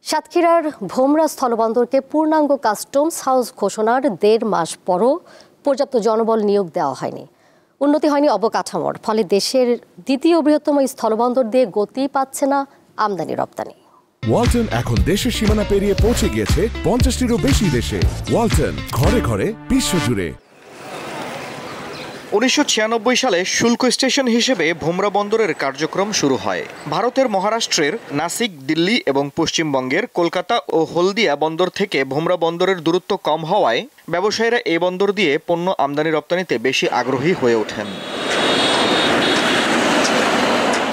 সাতক্ষীরার ভোমরা স্থলবন্দরকে পূর্ণাঙ্গ customs house ঘোষণার ১.৫ মাস পরও পর্যাপ্ত জনবল নিয়োগ দেওয়া হয়নি। উন্নতি হয়নি অবকাঠামোর, ফলে দেশের দ্বিতীয় বৃহত্তম স্থলবন্দর দিয়ে গতি পাচ্ছে না আমদানি রপ্তানি। ওয়ালটন এখন দেশের সীমানা পেরিয়ে পৌঁছে গিয়েছে ৫০টিরও বেশি দেশে। ওয়ালটন, ঘরে ঘরে বিশ্বজুড়ে। ১৯৯৬ সালে শুল্ক স্টেশন হিসেবে ভোমরা বন্দরের কার্যক্রম শুরু হয়। ভারতের মহারাষ্ট্রের নাসিক, দিল্লি এবং পশ্চিমবঙ্গের কলকাতা ও হলদিয়া বন্দর থেকে ভোমরা বন্দরের দূরত্ব কম হওয়ায় ব্যবসায়ীরা এই বন্দর দিয়ে পণ্য আমদানি রপ্তানিতে বেশি আগ্রহী হয়ে ওঠেন।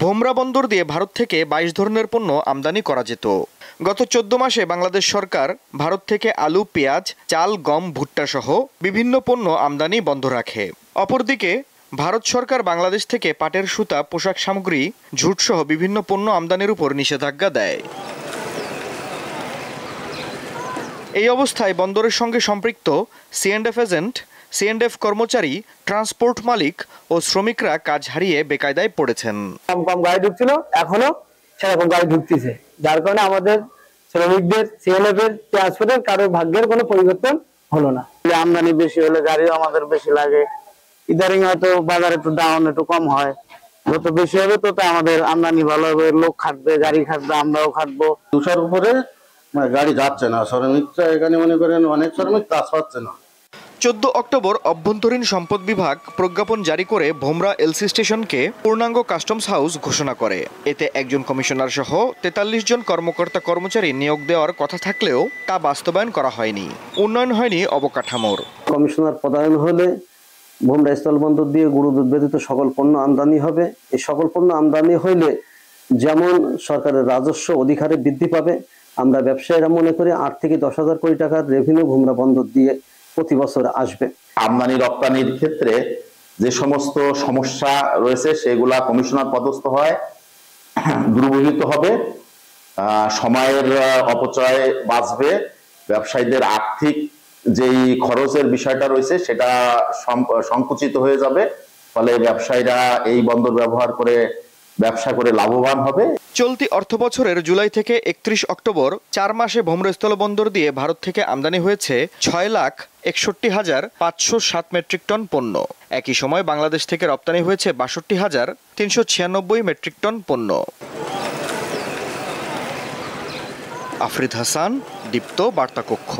ভোমরা বন্দর দিয়ে ভারত থেকে ২২ ধরনের পণ্য আমদানি করা যেত। গত ১৪ মাসে বাংলাদেশ সরকার ভারত থেকে আলু, পেঁয়াজ, চাল, গম, ভুট্টা সহ বিভিন্ন পণ্য আমদানি বন্ধ রাখে। অপরদিকে ভারত সরকার বাংলাদেশ থেকে পাটের সুতা, পোশাক সামগ্রী, ঝুট সহ বিভিন্ন পণ্য আমদানির উপর নিষেধাজ্ঞা দেয়। এই অবস্থায় বন্দরের সঙ্গে সম্পৃক্ত C&F এজেন্ট, C&F কর্মচারী, ট্রান্সপোর্ট মালিক ও শ্রমিকরা কাজ হারিয়ে বেকায়দায় পড়েছেন। কম গাড়ি ঢুকছিল, এখনো সেরকম গাড়ি ঢুকতেছে, যার কারণে আমাদের শ্রমিকদের C&F এর ট্রান্সপোর্টের কারো ভাগ্যের কোনো পরিবর্তন হলো না। আমদানি বেশি হলে গাড়িও আমাদের বেশি লাগে। ইদারিং হয়তো বাজারে একটু ডাউন একটু কম হয়, যত বেশি হবে তত আমাদের আমদানি ভালো হবে, লোক খাটবে, গাড়ি খাটবে, আমরাও খাটবো। 200-র উপরে গাড়ি যাচ্ছে না, শ্রমিকরা এখানে মনে করেন অনেক শ্রমিক কাজ পাচ্ছে না। ১৪ অক্টোবর অভ্যন্তরীণ সম্পদ বিভাগ প্রজ্ঞাপন জারি করে ভোমরা এলসি স্টেশনকে পূর্ণাঙ্গ কাস্টমস হাউস ঘোষণা করে। এতে একজন কমিশনার সহ ৪৩ জন কর্মকর্তা কর্মচারী নিয়োগ দেওয়ার কথা থাকলেও তা বাস্তবায়ন করা হয়নি। উন্নয়ন হয়নি অবকাঠামোর। কমিশনার পদায়ন হলে ভোমরা স্থলবন্দর দিয়ে গুঁড়োদুধ ব্যতীত সকল পণ্য আমদানি হবে। এই সকল পণ্য আমদানি হইলে যেমন সরকারের রাজস্ব অধিকারে বৃদ্ধি পাবে, আমরা ব্যবসায়ীরা মনে করি ৮ থেকে ১০,০০০ কোটি টাকার রেভিনিউ ভোমরা বন্দর দিয়ে প্রতি বছর আসবে। আমদানি রপ্তানির ক্ষেত্রে যে সমস্ত সমস্যা রয়েছে সেগুলা কমিশনার পদস্থ হয় দূরীভূত হবে, সময়ের অপচয় বাঁচবে, ব্যবসায়ীদের আর্থিক যেই খরচের বিষয়টা রয়েছে সেটা সংকুচিত হয়ে যাবে, ফলে ব্যবসায়ীরা এই বন্দর ব্যবহার করে ব্যবসা করে লাভবান হবে। চলতি অর্থবছরের জুলাই থেকে ৩১ অক্টোবর ৪ মাসে ভোমরা স্থলবন্দর দিয়ে ভারত থেকে আমদানি হয়েছে ৬,৬১,৫০৭ মেট্রিক টন পণ্য। একই সময় বাংলাদেশ থেকে রপ্তানি হয়েছে ৬২,৩৯৬ মেট্রিক টন পণ্য। আফরিদ হাসান, দীপ্ত বার্তা কক্ষ।